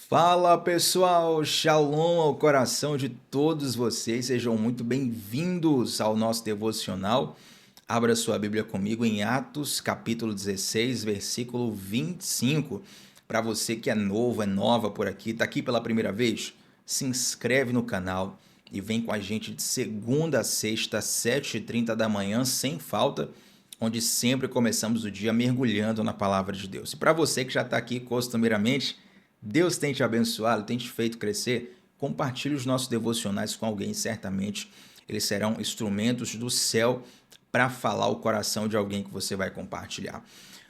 Fala pessoal, shalom ao coração de todos vocês, sejam muito bem-vindos ao nosso devocional. Abra sua Bíblia comigo em Atos, capítulo 16, versículo 25. Para você que é novo, é nova por aqui, está aqui pela primeira vez, se inscreve no canal e vem com a gente de segunda a sexta, 7h30 da manhã, sem falta, onde sempre começamos o dia mergulhando na palavra de Deus. E para você que já está aqui costumeiramente, Deus tem te abençoado, tem te feito crescer. Compartilhe os nossos devocionais com alguém, certamente eles serão instrumentos do céu para falar o coração de alguém que você vai compartilhar.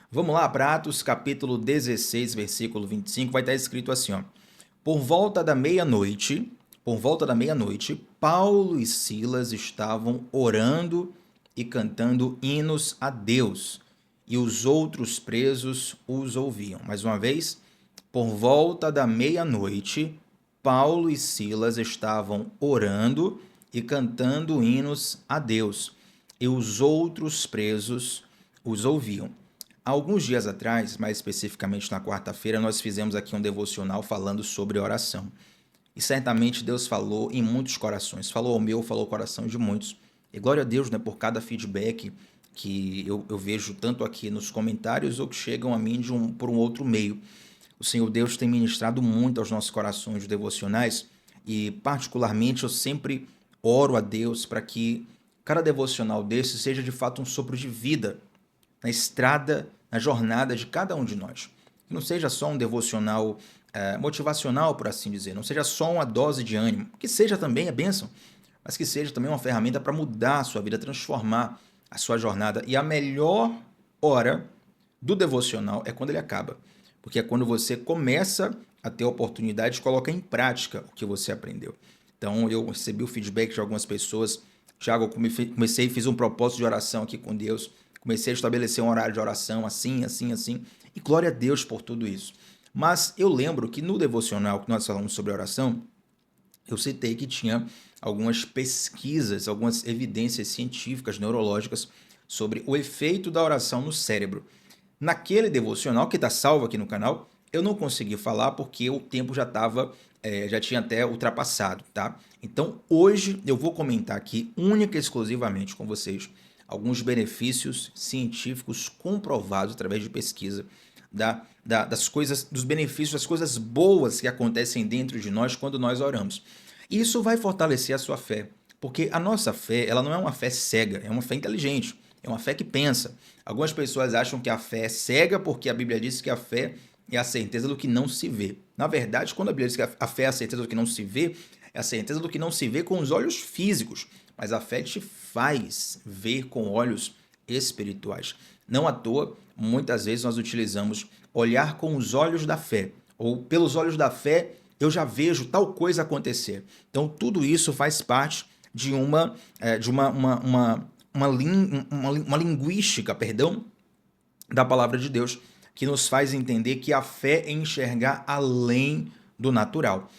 Vamos lá para Atos capítulo 16, versículo 25, vai estar escrito assim, ó. Por volta da meia-noite, Paulo e Silas estavam orando e cantando hinos a Deus, e os outros presos os ouviam. Mais uma vez, por volta da meia-noite, Paulo e Silas estavam orando e cantando hinos a Deus, e os outros presos os ouviam. Há alguns dias atrás, mais especificamente na quarta-feira, nós fizemos aqui um devocional falando sobre oração. E certamente Deus falou em muitos corações. Falou ao meu, falou ao coração de muitos. E glória a Deus, né, por cada feedback que eu vejo tanto aqui nos comentários ou que chegam a mim por um outro meio. O Senhor Deus tem ministrado muito aos nossos corações devocionais e, particularmente, eu sempre oro a Deus para que cada devocional desse seja de fato um sopro de vida na estrada, na jornada de cada um de nós. Que não seja só um devocional motivacional, por assim dizer, não seja só uma dose de ânimo, que seja também a bênção, mas que seja também uma ferramenta para mudar a sua vida, transformar a sua jornada. E a melhor hora do devocional é quando ele acaba, porque é quando você começa a ter a oportunidade de colocar em prática o que você aprendeu. Então, eu recebi o feedback de algumas pessoas. Tiago, eu comecei e fiz um propósito de oração aqui com Deus, comecei a estabelecer um horário de oração assim, assim, assim, e glória a Deus por tudo isso. Mas eu lembro que no devocional que nós falamos sobre oração, eu citei que tinha algumas pesquisas, algumas evidências científicas, neurológicas, sobre o efeito da oração no cérebro. Naquele devocional, que está salvo aqui no canal, eu não consegui falar porque o tempo já tinha até ultrapassado, tá? Então, hoje eu vou comentar aqui, única e exclusivamente com vocês, alguns benefícios científicos comprovados através de pesquisa das coisas, dos benefícios, das coisas boas que acontecem dentro de nós quando nós oramos. Isso vai fortalecer a sua fé, porque a nossa fé, ela não é uma fé cega, é uma fé inteligente, é uma fé que pensa. Algumas pessoas acham que a fé é cega porque a Bíblia diz que a fé é a certeza do que não se vê. Na verdade, quando a Bíblia diz que a fé é a certeza do que não se vê, é a certeza do que não se vê com os olhos físicos, mas a fé te faz ver com olhos espirituais. Não à toa, muitas vezes nós utilizamos olhar com os olhos da fé, ou pelos olhos da fé eu já vejo tal coisa acontecer. Então, tudo isso faz parte de uma linguística, perdão, da palavra de Deus, que nos faz entender que a fé é enxergar além do natural.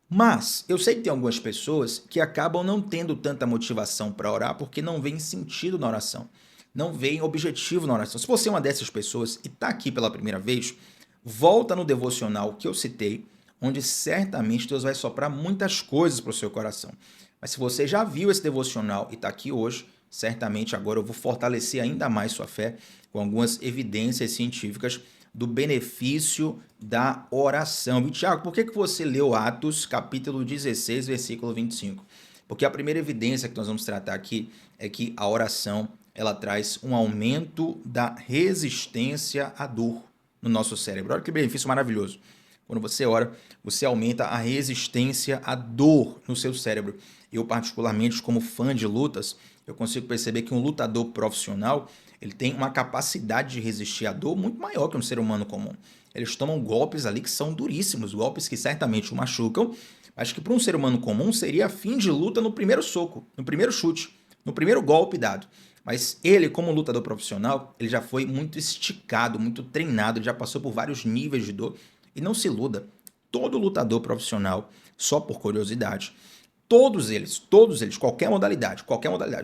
Mas eu sei que tem algumas pessoas que acabam não tendo tanta motivação para orar porque não veem sentido na oração, não veem objetivo na oração. Se você é uma dessas pessoas e está aqui pela primeira vez, volta no devocional que eu citei, onde certamente Deus vai soprar muitas coisas para o seu coração. Mas se você já viu esse devocional e está aqui hoje, certamente agora eu vou fortalecer ainda mais sua fé com algumas evidências científicas do benefício da oração. E, Tiago, por que você leu Atos, capítulo 16, versículo 25? Porque a primeira evidência que nós vamos tratar aqui é que a oração ela traz um aumento da resistência à dor no nosso cérebro. Olha que benefício maravilhoso. Quando você ora, você aumenta a resistência à dor no seu cérebro. Eu, particularmente, como fã de lutas, eu consigo perceber que um lutador profissional ele tem uma capacidade de resistir à dor muito maior que um ser humano comum. Eles tomam golpes ali que são duríssimos, golpes que certamente o machucam, mas que para um ser humano comum seria fim de luta no primeiro soco, no primeiro chute, no primeiro golpe dado. Mas ele, como lutador profissional, ele já foi muito esticado, muito treinado, ele já passou por vários níveis de dor. E não se iluda, todo lutador profissional, só por curiosidade, todos eles, qualquer modalidade,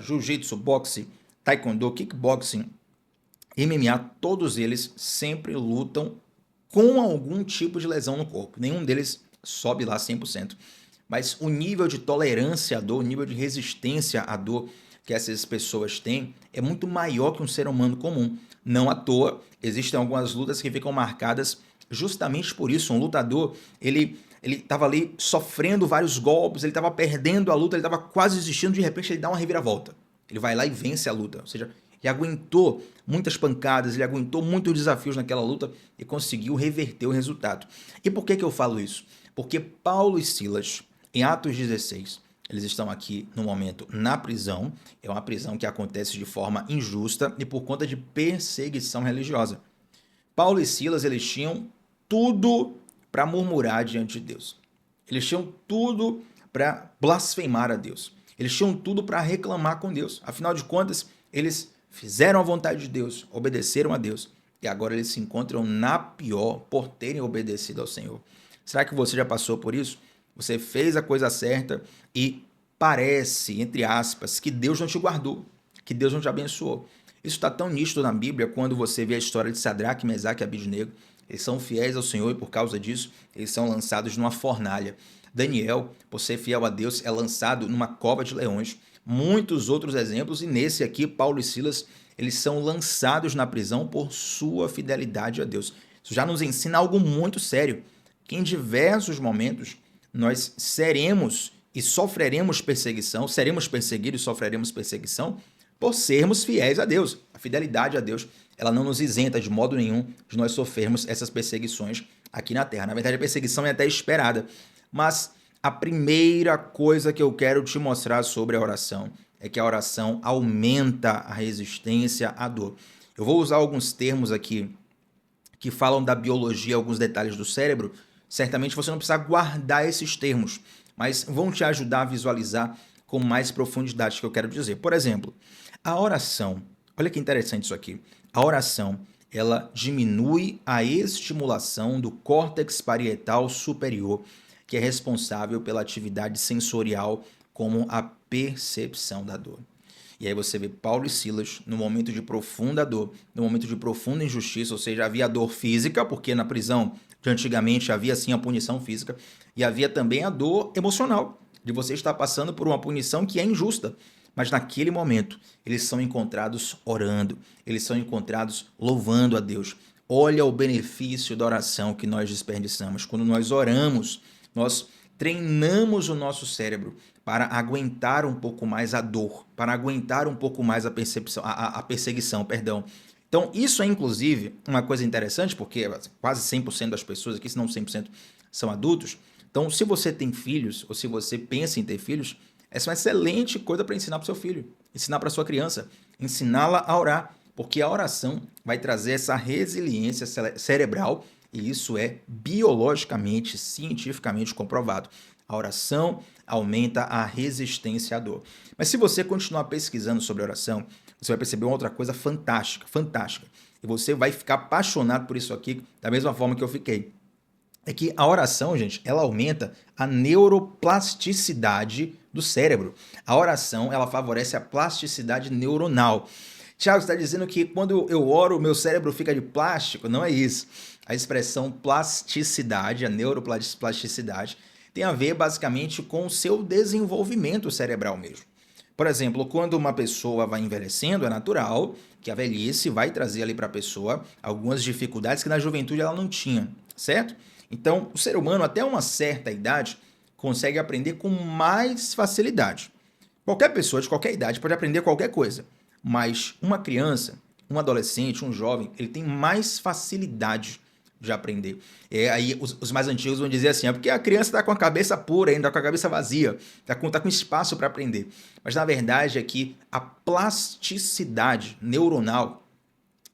jiu-jitsu, boxe, taekwondo, kickboxing, MMA, todos eles sempre lutam com algum tipo de lesão no corpo. Nenhum deles sobe lá 100%. Mas o nível de tolerância à dor, o nível de resistência à dor que essas pessoas têm é muito maior que um ser humano comum. Não à toa, existem algumas lutas que ficam marcadas justamente por isso. Um lutador, ele estava ali sofrendo vários golpes, ele estava perdendo a luta, ele estava quase desistindo, de repente ele dá uma reviravolta. Ele vai lá e vence a luta. Ou seja, ele aguentou muitas pancadas, ele aguentou muitos desafios naquela luta e conseguiu reverter o resultado. E por que eu falo isso? Porque Paulo e Silas, em Atos 16, eles estão aqui no momento na prisão. É uma prisão que acontece de forma injusta e por conta de perseguição religiosa. Paulo e Silas, eles tinham tudo para murmurar diante de Deus. Eles tinham tudo para blasfemar a Deus. Eles tinham tudo para reclamar com Deus. Afinal de contas, eles fizeram a vontade de Deus, obedeceram a Deus e agora eles se encontram na pior por terem obedecido ao Senhor. Será que você já passou por isso? Você fez a coisa certa e parece, entre aspas, que Deus não te guardou, que Deus não te abençoou. Isso está tão nítido na Bíblia quando você vê a história de Sadraque, Mesaque e Abednego. Eles são fiéis ao Senhor e por causa disso eles são lançados numa fornalha. Daniel, por ser fiel a Deus, é lançado numa cova de leões. Muitos outros exemplos e nesse aqui, Paulo e Silas, eles são lançados na prisão por sua fidelidade a Deus. Isso já nos ensina algo muito sério, que em diversos momentos nós seremos e sofreremos perseguição, seremos perseguidos e sofreremos perseguição por sermos fiéis a Deus. A fidelidade a Deus, ela não nos isenta de modo nenhum de nós sofrermos essas perseguições aqui na Terra. Na verdade, a perseguição é até esperada, mas a primeira coisa que eu quero te mostrar sobre a oração é que a oração aumenta a resistência à dor. Eu vou usar alguns termos aqui que falam da biologia, alguns detalhes do cérebro. Certamente você não precisa guardar esses termos, mas vão te ajudar a visualizar com mais profundidade o que eu quero dizer. Por exemplo, a oração, olha que interessante isso aqui. A oração, ela diminui a estimulação do córtex parietal superior, que é responsável pela atividade sensorial como a percepção da dor. E aí você vê Paulo e Silas no momento de profunda dor, no momento de profunda injustiça, ou seja, havia dor física, porque na prisão de antigamente havia sim a punição física, e havia também a dor emocional, de você estar passando por uma punição que é injusta. Mas naquele momento, eles são encontrados orando, eles são encontrados louvando a Deus. Olha o benefício da oração que nós desperdiçamos. Quando nós oramos, nós treinamos o nosso cérebro para aguentar um pouco mais a dor, para aguentar um pouco mais a perseguição, perdão. Então, isso é inclusive uma coisa interessante, porque quase 100% das pessoas aqui, se não 100%, são adultos. Então, se você tem filhos, ou se você pensa em ter filhos, essa é uma excelente coisa para ensinar para o seu filho, ensinar para sua criança, ensiná-la a orar, porque a oração vai trazer essa resiliência cerebral e isso é biologicamente, cientificamente comprovado. A oração aumenta a resistência à dor. Mas se você continuar pesquisando sobre oração, você vai perceber uma outra coisa fantástica, fantástica. E você vai ficar apaixonado por isso aqui, da mesma forma que eu fiquei. É que a oração, gente, ela aumenta a neuroplasticidade do cérebro. A oração, ela favorece a plasticidade neuronal. Tiago, está dizendo que quando eu oro, o meu cérebro fica de plástico? Não é isso. A expressão plasticidade, a neuroplasticidade, tem a ver basicamente com o seu desenvolvimento cerebral mesmo. Por exemplo, quando uma pessoa vai envelhecendo, é natural que a velhice vai trazer ali para a pessoa algumas dificuldades que na juventude ela não tinha, certo? Então, o ser humano, até uma certa idade, consegue aprender com mais facilidade. Qualquer pessoa de qualquer idade pode aprender qualquer coisa, mas uma criança, um adolescente, um jovem, ele tem mais facilidade de aprender. Aí os mais antigos vão dizer assim, é porque a criança está com a cabeça pura ainda, com a cabeça vazia, está com espaço para aprender. Mas na verdade é que a plasticidade neuronal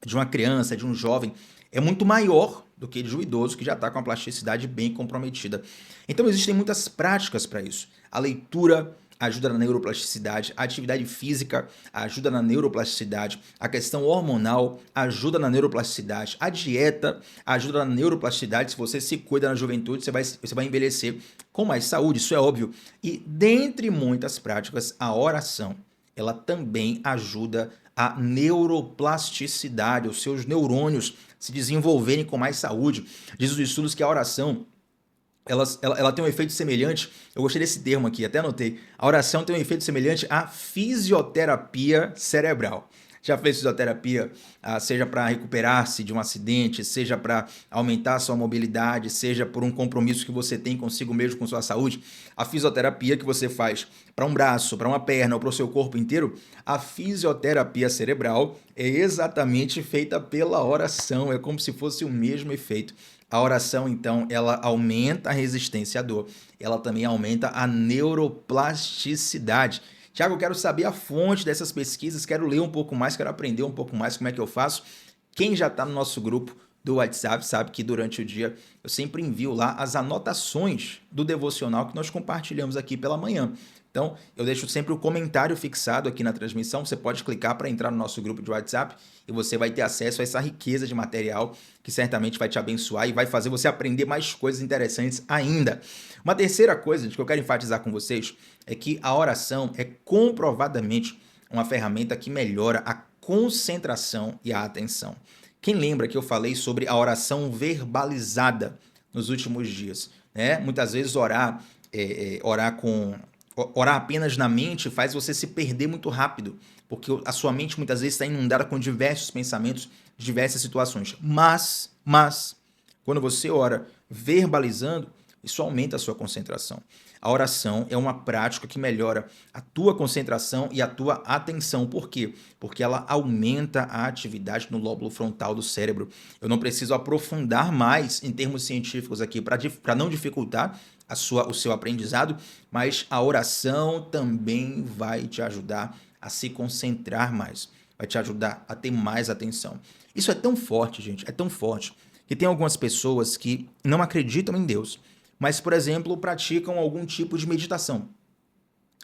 de uma criança, de um jovem, é muito maior do que de um idoso que já está com a plasticidade bem comprometida. Então existem muitas práticas para isso. A leitura ajuda na neuroplasticidade, a atividade física ajuda na neuroplasticidade, a questão hormonal ajuda na neuroplasticidade, a dieta ajuda na neuroplasticidade. Se você se cuida na juventude, você vai envelhecer com mais saúde, isso é óbvio. E dentre muitas práticas, a oração, ela também ajuda a neuroplasticidade, os seus neurônios se desenvolverem com mais saúde. Diz os estudos que a oração ela tem um efeito semelhante, eu gostei desse termo aqui, até anotei. A oração tem um efeito semelhante à fisioterapia cerebral. Já fez fisioterapia, seja para recuperar-se de um acidente, seja para aumentar a sua mobilidade, seja por um compromisso que você tem consigo mesmo, com sua saúde? A fisioterapia que você faz para um braço, para uma perna ou para o seu corpo inteiro, a fisioterapia cerebral é exatamente feita pela oração, é como se fosse o mesmo efeito. A oração, então, ela aumenta a resistência à dor, ela também aumenta a neuroplasticidade. Tiago, eu quero saber a fonte dessas pesquisas, quero ler um pouco mais, quero aprender um pouco mais como é que eu faço. Quem já está no nosso grupo do WhatsApp sabe que durante o dia eu sempre envio lá as anotações do devocional que nós compartilhamos aqui pela manhã. Então, eu deixo sempre o comentário fixado aqui na transmissão. Você pode clicar para entrar no nosso grupo de WhatsApp e você vai ter acesso a essa riqueza de material que certamente vai te abençoar e vai fazer você aprender mais coisas interessantes ainda. Uma terceira coisa que eu quero enfatizar com vocês é que a oração é comprovadamente uma ferramenta que melhora a concentração e a atenção. Quem lembra que eu falei sobre a oração verbalizada nos últimos dias, né? Muitas vezes orar apenas na mente faz você se perder muito rápido, porque a sua mente muitas vezes está inundada com diversos pensamentos, diversas situações. Mas, quando você ora verbalizando, isso aumenta a sua concentração. A oração é uma prática que melhora a tua concentração e a tua atenção. Por quê? Porque ela aumenta a atividade no lóbulo frontal do cérebro. Eu não preciso aprofundar mais em termos científicos aqui para não dificultar o seu aprendizado, mas a oração também vai te ajudar a se concentrar mais, vai te ajudar a ter mais atenção. Isso é tão forte, gente, é tão forte, que tem algumas pessoas que não acreditam em Deus, mas, por exemplo, praticam algum tipo de meditação.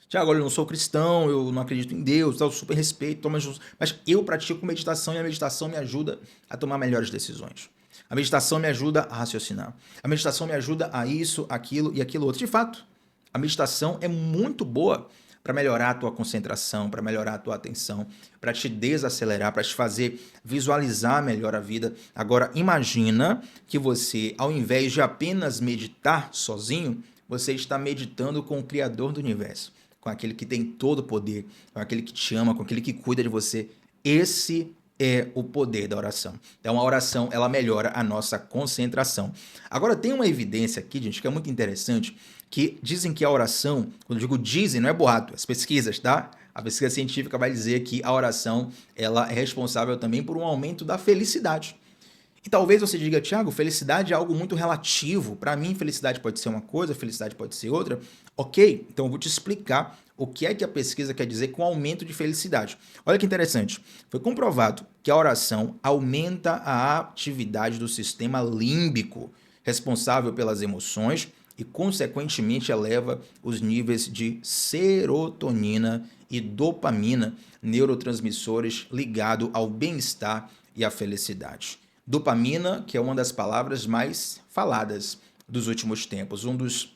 Tiago, olha, eu não sou cristão, eu não acredito em Deus, eu super respeito, mas eu pratico meditação e a meditação me ajuda a tomar melhores decisões. A meditação me ajuda a raciocinar. A meditação me ajuda a isso, aquilo e aquilo outro. De fato, a meditação é muito boa para melhorar a tua concentração, para melhorar a tua atenção, para te desacelerar, para te fazer visualizar melhor a vida. Agora, imagina que você, ao invés de apenas meditar sozinho, você está meditando com o Criador do Universo, com aquele que tem todo o poder, com aquele que te ama, com aquele que cuida de você. Esse é o poder da oração. Então, a oração, ela melhora a nossa concentração. Agora, tem uma evidência aqui, gente, que é muito interessante, que dizem que a oração, quando eu digo dizem, não é boato, as pesquisas, tá? A pesquisa científica vai dizer que a oração, ela é responsável também por um aumento da felicidade. E talvez você diga, Tiago, felicidade é algo muito relativo. Para mim, felicidade pode ser uma coisa, felicidade pode ser outra. Ok, então eu vou te explicar o que é que a pesquisa quer dizer com aumento de felicidade. Olha que interessante. Foi comprovado que a oração aumenta a atividade do sistema límbico, responsável pelas emoções e, consequentemente, eleva os níveis de serotonina e dopamina, neurotransmissores ligados ao bem-estar e à felicidade. Dopamina, que é uma das palavras mais faladas dos últimos tempos, um dos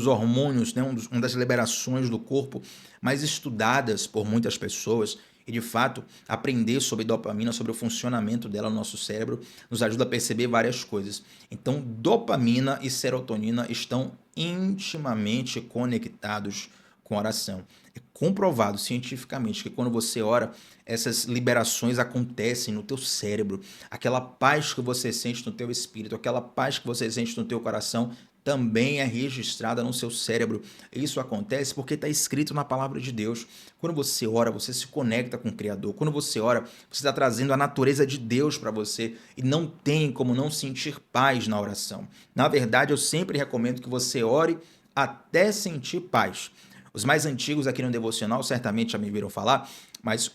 hormônios, né? Uma das liberações do corpo mais estudadas por muitas pessoas. E, de fato, aprender sobre dopamina, sobre o funcionamento dela no nosso cérebro, nos ajuda a perceber várias coisas. Então, dopamina e serotonina estão intimamente conectados com a oração. É comprovado cientificamente que quando você ora, essas liberações acontecem no teu cérebro. Aquela paz que você sente no teu espírito, aquela paz que você sente no teu coração, também é registrada no seu cérebro. Isso acontece porque está escrito na palavra de Deus. Quando você ora, você se conecta com o Criador. Quando você ora, você está trazendo a natureza de Deus para você e não tem como não sentir paz na oração. Na verdade, eu sempre recomendo que você ore até sentir paz. Os mais antigos aqui no Devocional certamente já me viram falar, mas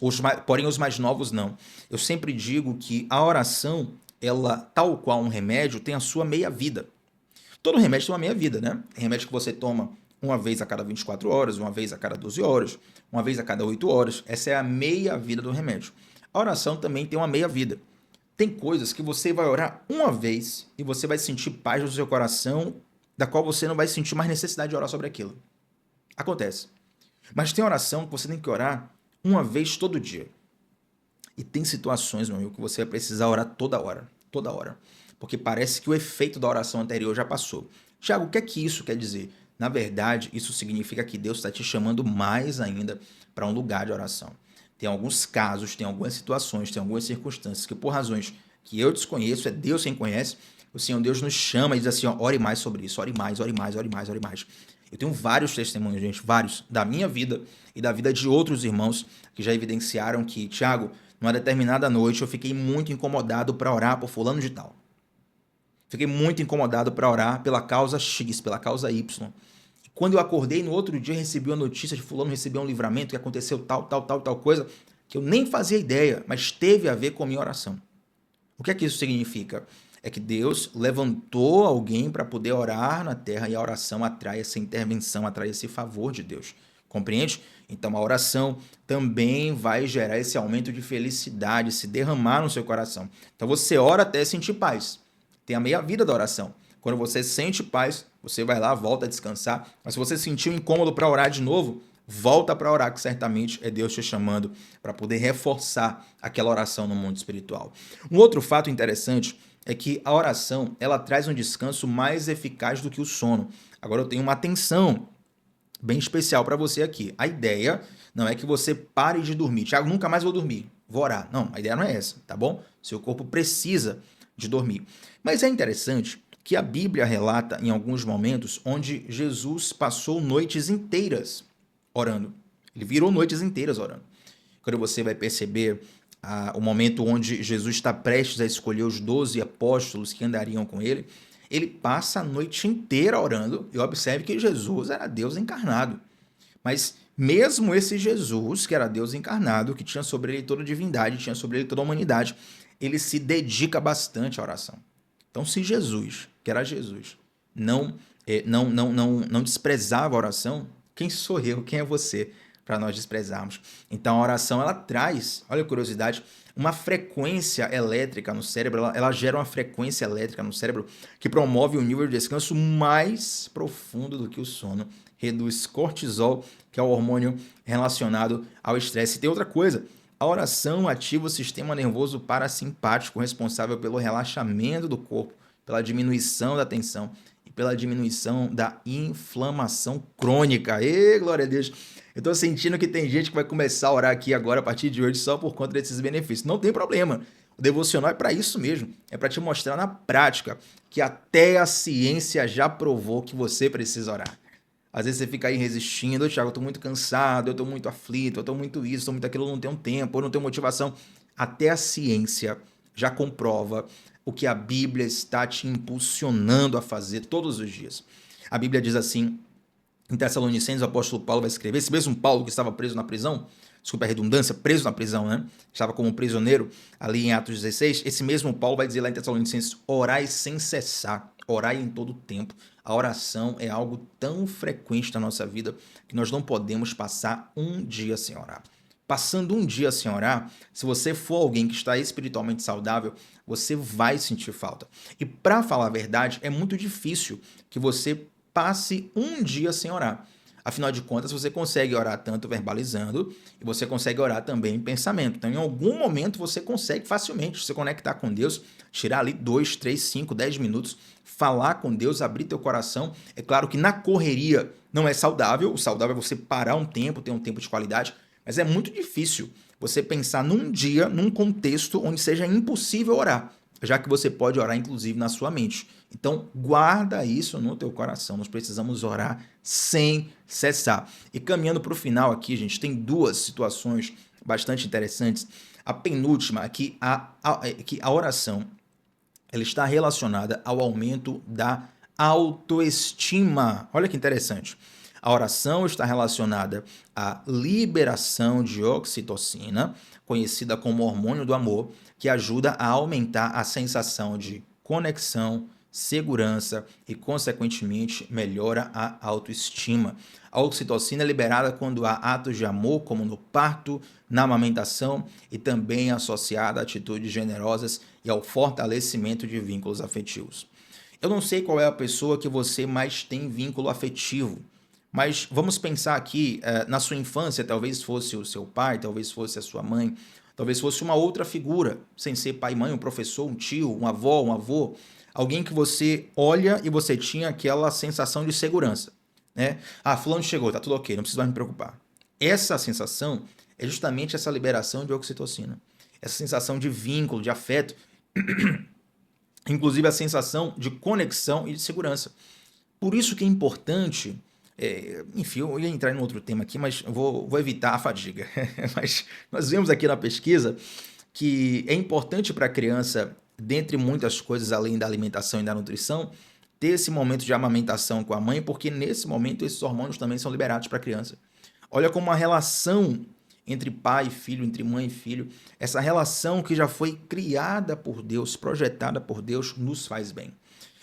porém os mais novos não. Eu sempre digo que a oração, ela, tal qual um remédio, tem a sua meia-vida. Todo remédio tem uma meia-vida, né? Tem remédio que você toma uma vez a cada 24 horas, uma vez a cada 12 horas, uma vez a cada 8 horas. Essa é a meia-vida do remédio. A oração também tem uma meia-vida. Tem coisas que você vai orar uma vez e você vai sentir paz no seu coração, da qual você não vai sentir mais necessidade de orar sobre aquilo. Acontece. Mas tem oração que você tem que orar uma vez todo dia. E tem situações, meu amigo, que você vai precisar orar toda hora, porque parece que o efeito da oração anterior já passou. Tiago, o que é que isso quer dizer? Na verdade, isso significa que Deus está te chamando mais ainda para um lugar de oração. Tem alguns casos, tem algumas situações, tem algumas circunstâncias que, por razões que eu desconheço, é Deus quem conhece, o Senhor Deus nos chama e diz assim: ó, ore mais sobre isso, ore mais, ore mais, ore mais, ore mais. Eu tenho vários testemunhos, gente, vários, da minha vida e da vida de outros irmãos que já evidenciaram que, Tiago, numa determinada noite eu fiquei muito incomodado para orar por fulano de tal. Fiquei muito incomodado para orar pela causa X, pela causa Y. E quando eu acordei no outro dia, recebi uma notícia de fulano recebeu um livramento, que aconteceu tal coisa, que eu nem fazia ideia, mas teve a ver com a minha oração. O que é que isso significa? É que Deus levantou alguém para poder orar na terra e a oração atrai essa intervenção, atrai esse favor de Deus. Compreende? Então a oração também vai gerar esse aumento de felicidade, se derramar no seu coração. Então você ora até sentir paz. Tem a meia vida da oração. Quando você sente paz, você vai lá, volta a descansar. Mas se você sentiu incômodo para orar de novo, volta para orar, que certamente é Deus te chamando para poder reforçar aquela oração no mundo espiritual. Um outro fato interessante é que a oração ela traz um descanso mais eficaz do que o sono. Agora eu tenho uma atenção bem especial para você aqui. A ideia não é que você pare de dormir. Tiago, nunca mais vou dormir, vou orar. Não, a ideia não é essa, tá bom? Seu corpo precisa de dormir. Mas é interessante que a Bíblia relata em alguns momentos onde Jesus passou noites inteiras orando. Ele virou noites inteiras orando. Quando você vai perceber o momento onde Jesus está prestes a escolher os 12 apóstolos que andariam com ele, ele passa a noite inteira orando e observe que Jesus era Deus encarnado. Mas mesmo esse Jesus, que era Deus encarnado, que tinha sobre ele toda a divindade, tinha sobre ele toda a humanidade, ele se dedica bastante à oração. Então, se Jesus, que era Jesus, não desprezava a oração, quem sou eu, quem é você para nós desprezarmos? Então, a oração ela traz, olha a curiosidade, uma frequência elétrica no cérebro, ela gera uma frequência elétrica no cérebro que promove um nível de descanso mais profundo do que o sono, reduz cortisol, que é o hormônio relacionado ao estresse. E tem outra coisa, a oração ativa o sistema nervoso parasimpático, responsável pelo relaxamento do corpo, pela diminuição da tensão e pela diminuição da inflamação crônica. Ê, glória a Deus! Eu estou sentindo que tem gente que vai começar a orar aqui agora, a partir de hoje, só por conta desses benefícios. Não tem problema. O devocional é para isso mesmo. É para te mostrar na prática que até a ciência já provou que você precisa orar. Às vezes você fica aí resistindo: Thiago, eu estou muito cansado, eu estou muito aflito, eu estou muito isso, estou muito aquilo, eu não tenho tempo, eu não tenho motivação. Até a ciência já comprova o que a Bíblia está te impulsionando a fazer todos os dias. A Bíblia diz assim, em Tessalonicenses, o apóstolo Paulo vai escrever, esse mesmo Paulo que estava preso na prisão, desculpa a redundância, preso na prisão, né? Estava como prisioneiro ali em Atos 16, esse mesmo Paulo vai dizer lá em Tessalonicenses: orai sem cessar, orai em todo o tempo. A oração é algo tão frequente na nossa vida que nós não podemos passar um dia sem orar. Passando um dia sem orar, se você for alguém que está espiritualmente saudável, você vai sentir falta. E para falar a verdade, é muito difícil que você passe um dia sem orar. Afinal de contas, você consegue orar tanto verbalizando e você consegue orar também em pensamento. Então, em algum momento, você consegue facilmente se conectar com Deus, tirar ali 2, 3, 5, 10 minutos, falar com Deus, abrir teu coração. É claro que na correria não é saudável. O saudável é você parar um tempo, ter um tempo de qualidade, mas é muito difícil você pensar num dia, num contexto onde seja impossível orar, já que você pode orar inclusive na sua mente. Então, guarda isso no teu coração. Nós precisamos orar sem cessar. E caminhando para o final aqui, gente, tem duas situações bastante interessantes. A penúltima é que a oração ela está relacionada ao aumento da autoestima. Olha que interessante. A oração está relacionada à liberação de oxitocina, conhecida como hormônio do amor, que ajuda a aumentar a sensação de conexão, segurança e, consequentemente, melhora a autoestima. A oxitocina é liberada quando há atos de amor, como no parto, na amamentação e também associada a atitudes generosas e ao fortalecimento de vínculos afetivos. Eu não sei qual é a pessoa que você mais tem vínculo afetivo, mas vamos pensar aqui, na sua infância, talvez fosse o seu pai, talvez fosse a sua mãe. Talvez fosse uma outra figura, sem ser pai e mãe, um professor, um tio, uma avó, um avô, alguém que você olha e você tinha aquela sensação de segurança, né? Ah, fulano chegou, tá tudo ok, não preciso mais me preocupar. Essa sensação é justamente essa liberação de oxitocina. Essa sensação de vínculo, de afeto, inclusive a sensação de conexão e de segurança. Por isso que é importante, enfim, eu ia entrar em outro tema aqui, mas eu vou evitar a fadiga. Mas nós vemos aqui na pesquisa que é importante para a criança, dentre muitas coisas além da alimentação e da nutrição, ter esse momento de amamentação com a mãe, porque nesse momento esses hormônios também são liberados para a criança. Olha como a relação entre pai e filho, entre mãe e filho, essa relação que já foi criada por Deus, projetada por Deus, nos faz bem.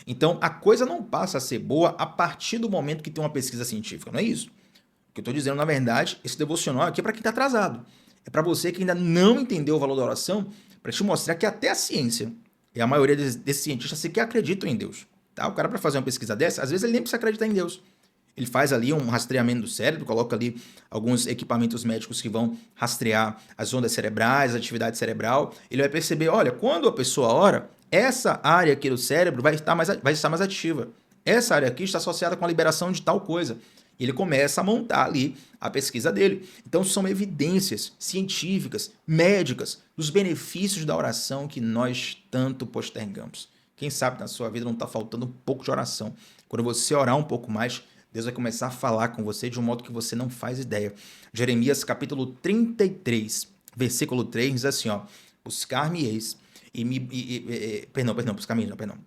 Então, a coisa não passa a ser boa a partir do momento que tem uma pesquisa científica, não é isso? O que eu estou dizendo, na verdade, esse devocional aqui é para quem está atrasado. É para você que ainda não entendeu o valor da oração, para te mostrar que até a ciência, e a maioria desses cientistas sequer acreditam em Deus. Tá? O cara, para fazer uma pesquisa dessa, às vezes ele nem precisa acreditar em Deus. Ele faz ali um rastreamento do cérebro, coloca ali alguns equipamentos médicos que vão rastrear as ondas cerebrais, a atividade cerebral. Ele vai perceber, olha, quando a pessoa ora, essa área aqui do cérebro vai estar mais ativa. Essa área aqui está associada com a liberação de tal coisa. E ele começa a montar ali a pesquisa dele. Então são evidências científicas, médicas, dos benefícios da oração que nós tanto postergamos. Quem sabe na sua vida não está faltando um pouco de oração. Quando você orar um pouco mais, Deus vai começar a falar com você de um modo que você não faz ideia. Jeremias capítulo 33, versículo 3 diz assim, ó: buscar-me-eis buscar-me, não, perdão.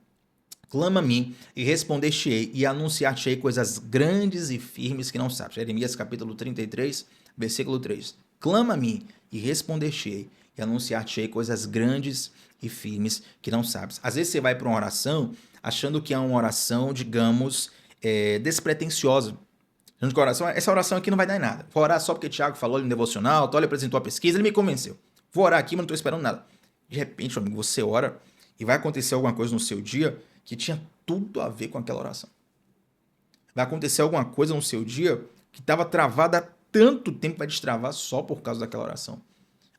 Clama a mim e responder-te-ei e anunciar-te-ei coisas grandes e firmes que não sabes. Jeremias capítulo 33, versículo 3. Clama a mim e responder-te-ei e anunciar-te-ei coisas grandes e firmes que não sabes. Às vezes você vai para uma oração achando que é uma oração, digamos, despretensiosa. Achando que essa oração aqui não vai dar em nada. Vou orar só porque o Thiago falou ali no devocional, ele apresentou a pesquisa, ele me convenceu. Vou orar aqui, mas não estou esperando nada. De repente, amigo, você ora e vai acontecer alguma coisa no seu dia que tinha tudo a ver com aquela oração. Vai acontecer alguma coisa no seu dia que estava travada há tanto tempo, vai destravar só por causa daquela oração.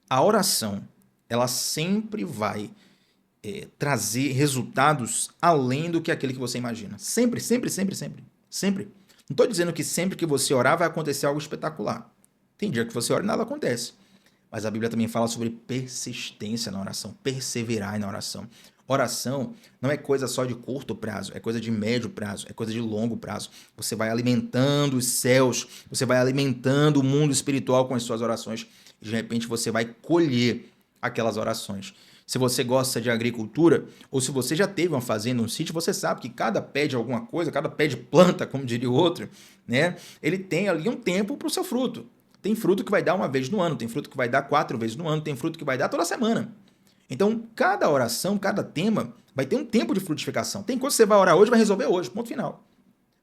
A oração, ela sempre vai trazer resultados além do que aquele que você imagina. Sempre, sempre, sempre, sempre. Sempre. Não estou dizendo que sempre que você orar vai acontecer algo espetacular. Tem dia que você ora e nada acontece. Mas a Bíblia também fala sobre persistência na oração, perseverar na oração. Oração não é coisa só de curto prazo, é coisa de médio prazo, é coisa de longo prazo. Você vai alimentando os céus, você vai alimentando o mundo espiritual com as suas orações e de repente você vai colher aquelas orações. Se você gosta de agricultura, ou se você já teve uma fazenda, um sítio, você sabe que cada pé de alguma coisa, cada pé de planta, como diria o outro, né, ele tem ali um tempo para o seu fruto. Tem fruto que vai dar uma vez no ano, tem fruto que vai dar 4 vezes no ano, tem fruto que vai dar toda semana. Então, cada oração, cada tema vai ter um tempo de frutificação. Tem coisa que você vai orar hoje, vai resolver hoje, ponto final.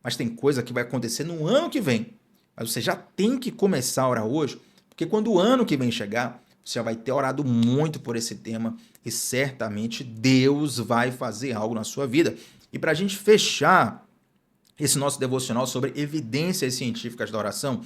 Mas tem coisa que vai acontecer no ano que vem. Mas você já tem que começar a orar hoje, porque quando o ano que vem chegar, você já vai ter orado muito por esse tema e certamente Deus vai fazer algo na sua vida. E para a gente fechar esse nosso devocional sobre evidências científicas da oração,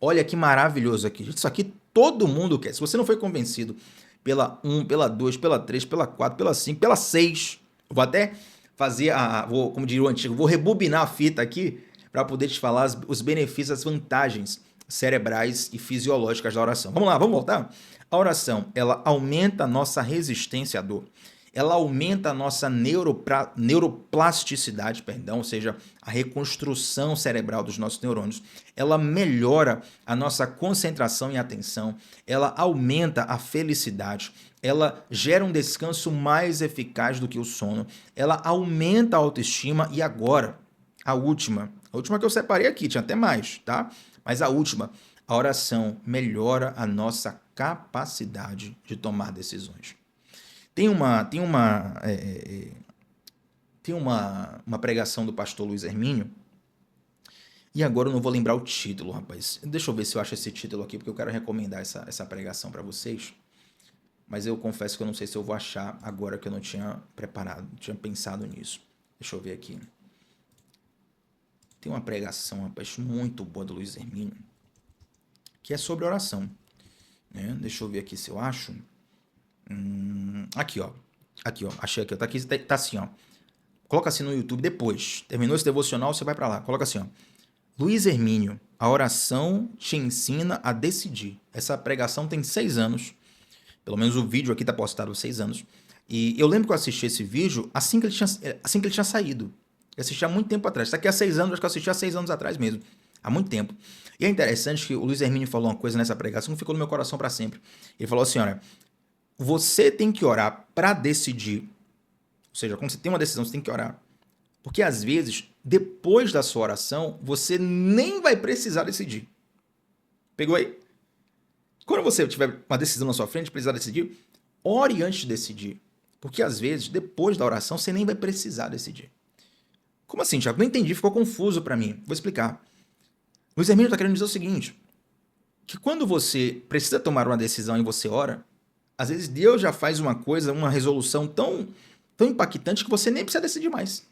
olha que maravilhoso aqui. Isso aqui todo mundo quer. Se você não foi convencido pela 1, pela 2, pela 3, pela 4, pela 5, pela 6, eu vou até fazer, como diria o antigo, vou rebobinar a fita aqui para poder te falar os benefícios, as vantagens cerebrais e fisiológicas da oração. Vamos lá, vamos voltar? A oração, ela aumenta a nossa resistência à dor. Ela aumenta a nossa neuroplasticidade, ou seja, a reconstrução cerebral dos nossos neurônios. Ela melhora a nossa concentração e atenção. Ela aumenta a felicidade. Ela gera um descanso mais eficaz do que o sono. Ela aumenta a autoestima. E agora, a última que eu separei aqui, tinha até mais, tá? Mas a última, a oração melhora a nossa capacidade de tomar decisões. Tem uma pregação do pastor Luiz Hermínio, e agora eu não vou lembrar o título, rapaz. Deixa eu ver se eu acho esse título aqui, porque eu quero recomendar essa pregação para vocês. Mas eu confesso que eu não sei se eu vou achar agora que eu não tinha preparado, não tinha pensado nisso. Deixa eu ver aqui. Tem uma pregação, rapaz, muito boa do Luiz Hermínio, que é sobre oração. Né? Deixa eu ver aqui se eu acho. Aqui, ó. Aqui, ó. Achei aqui, ó. Tá aqui, tá assim, ó. Coloca assim no YouTube depois. Terminou esse devocional, você vai para lá. Coloca assim, ó. Luiz Hermínio, a oração te ensina a decidir. Essa pregação tem 6 anos. Pelo menos o vídeo aqui tá postado há 6 anos. E eu lembro que eu assisti esse vídeo assim que ele tinha saído. Eu assisti há muito tempo atrás. Isso aqui há 6 anos, acho que eu assisti há 6 anos atrás mesmo. Há muito tempo. E é interessante que o Luiz Hermínio falou uma coisa nessa pregação que ficou no meu coração para sempre. Ele falou assim, olha, você tem que orar para decidir. Ou seja, quando você tem uma decisão, você tem que orar. Porque às vezes, depois da sua oração, você nem vai precisar decidir. Pegou aí? Quando você tiver uma decisão na sua frente, precisar decidir, ore antes de decidir. Porque às vezes, depois da oração, você nem vai precisar decidir. Como assim, Tiago? Não entendi, ficou confuso para mim. Vou explicar. Luiz Hermínio está querendo dizer o seguinte, que quando você precisa tomar uma decisão e você ora, às vezes Deus já faz uma coisa, uma resolução tão impactante que você nem precisa decidir mais.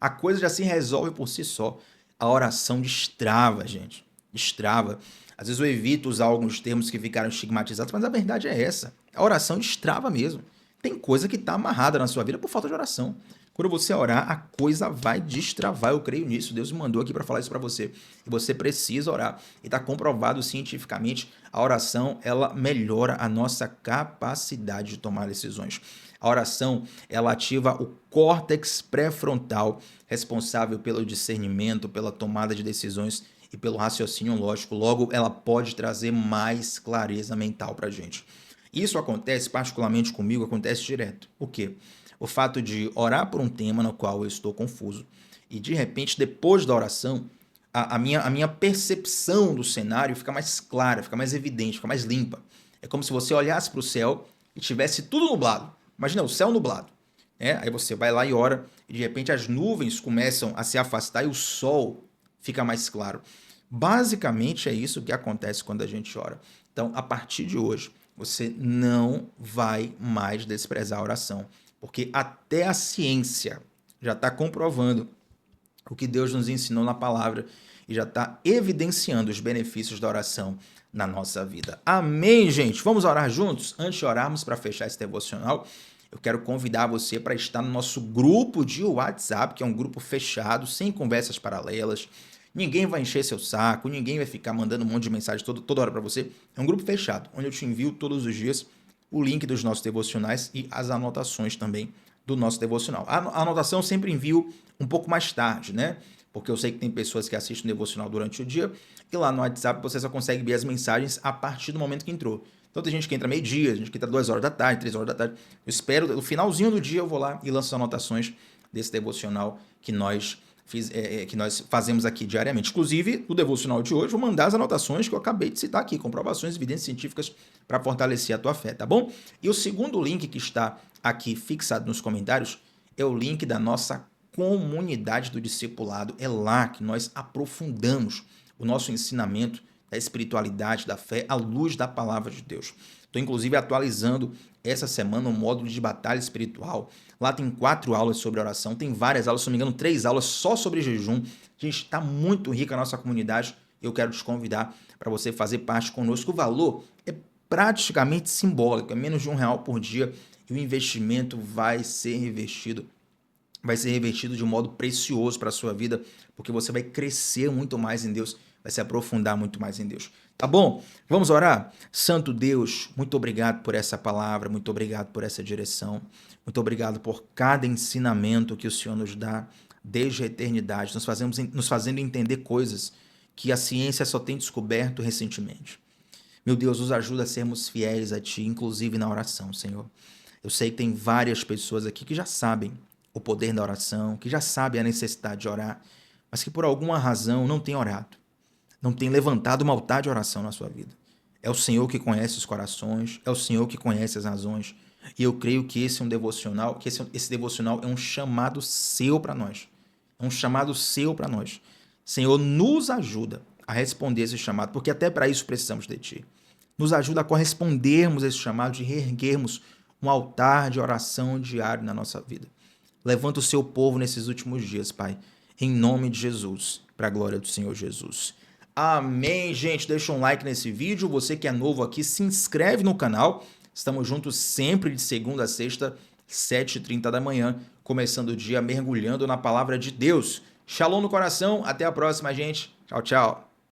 A coisa já se resolve por si só. A oração destrava, gente. Destrava. Às vezes eu evito usar alguns termos que ficaram estigmatizados, mas a verdade é essa. A oração destrava mesmo. Tem coisa que está amarrada na sua vida por falta de oração. Quando você orar, a coisa vai destravar. Eu creio nisso. Deus me mandou aqui para falar isso para você. E você precisa orar. E está comprovado cientificamente, a oração, ela melhora a nossa capacidade de tomar decisões. A oração, ela ativa o córtex pré-frontal, responsável pelo discernimento, pela tomada de decisões e pelo raciocínio lógico. Logo, ela pode trazer mais clareza mental para a gente. Isso acontece, particularmente comigo, acontece direto. O quê? O fato de orar por um tema no qual eu estou confuso e, de repente, depois da oração, a minha percepção do cenário fica mais clara, fica mais evidente, fica mais limpa. É como se você olhasse para o céu e tivesse tudo nublado. Imagina, o céu nublado. Aí você vai lá e ora, e de repente as nuvens começam a se afastar e o sol fica mais claro. Basicamente é isso que acontece quando a gente ora. Então, a partir de hoje, você não vai mais desprezar a oração, porque até a ciência já está comprovando o que Deus nos ensinou na palavra e já está evidenciando os benefícios da oração na nossa vida. Amém, gente? Vamos orar juntos? Antes de orarmos para fechar esse devocional, eu quero convidar você para estar no nosso grupo de WhatsApp, que é um grupo fechado, sem conversas paralelas. Ninguém vai encher seu saco, ninguém vai ficar mandando um monte de mensagem toda hora para você. É um grupo fechado, onde eu te envio todos os dias o link dos nossos devocionais e as anotações também do nosso devocional. A anotação eu sempre envio um pouco mais tarde, né? Porque eu sei que tem pessoas que assistem o devocional durante o dia e lá no WhatsApp você só consegue ver as mensagens a partir do momento que entrou. Então tem gente que entra meio-dia, gente que entra 2 horas da tarde, 3 horas da tarde. Eu espero, no finalzinho do dia eu vou lá e lanço as anotações desse devocional que nós fazemos aqui diariamente. Inclusive, no devocional de hoje, vou mandar as anotações que eu acabei de citar aqui, comprovações, evidências científicas para fortalecer a tua fé, tá bom? E o segundo link que está aqui fixado nos comentários é o link da nossa comunidade do discipulado. É lá que nós aprofundamos o nosso ensinamento da espiritualidade, da fé, à luz da palavra de Deus. Estou, inclusive, atualizando essa semana um módulo de batalha espiritual. Lá tem 4 aulas sobre oração, tem várias aulas, se não me engano, 3 aulas só sobre jejum. Gente, está muito rica a nossa comunidade. Eu quero te convidar para você fazer parte conosco. O valor é praticamente simbólico, é menos de R$ 1 por dia e o investimento vai ser revertido de um modo precioso para a sua vida, porque você vai crescer muito mais em Deus, vai se aprofundar muito mais em Deus. Tá bom? Vamos orar? Santo Deus, muito obrigado por essa palavra, muito obrigado por essa direção, muito obrigado por cada ensinamento que o Senhor nos dá desde a eternidade, nos fazendo entender coisas que a ciência só tem descoberto recentemente. Meu Deus, nos ajuda a sermos fiéis a Ti, inclusive na oração, Senhor. Eu sei que tem várias pessoas aqui que já sabem o poder da oração, que já sabem a necessidade de orar, mas que por alguma razão não têm orado, não têm levantado um altar de oração na sua vida. É o Senhor que conhece os corações, é o Senhor que conhece as razões, e eu creio que esse é um devocional, que esse devocional é um chamado seu para nós. É um chamado seu para nós. Senhor, nos ajuda a responder esse chamado, porque até para isso precisamos de Ti. Nos ajuda a correspondermos a esse chamado, de reerguermos um altar de oração diário na nossa vida. Levanta o seu povo nesses últimos dias, Pai, em nome de Jesus, para a glória do Senhor Jesus. Amém, gente. Deixa um like nesse vídeo. Você que é novo aqui, se inscreve no canal. Estamos juntos sempre de segunda a sexta, 7h30 da manhã, começando o dia mergulhando na palavra de Deus. Shalom no coração, até a próxima, gente. Tchau, tchau.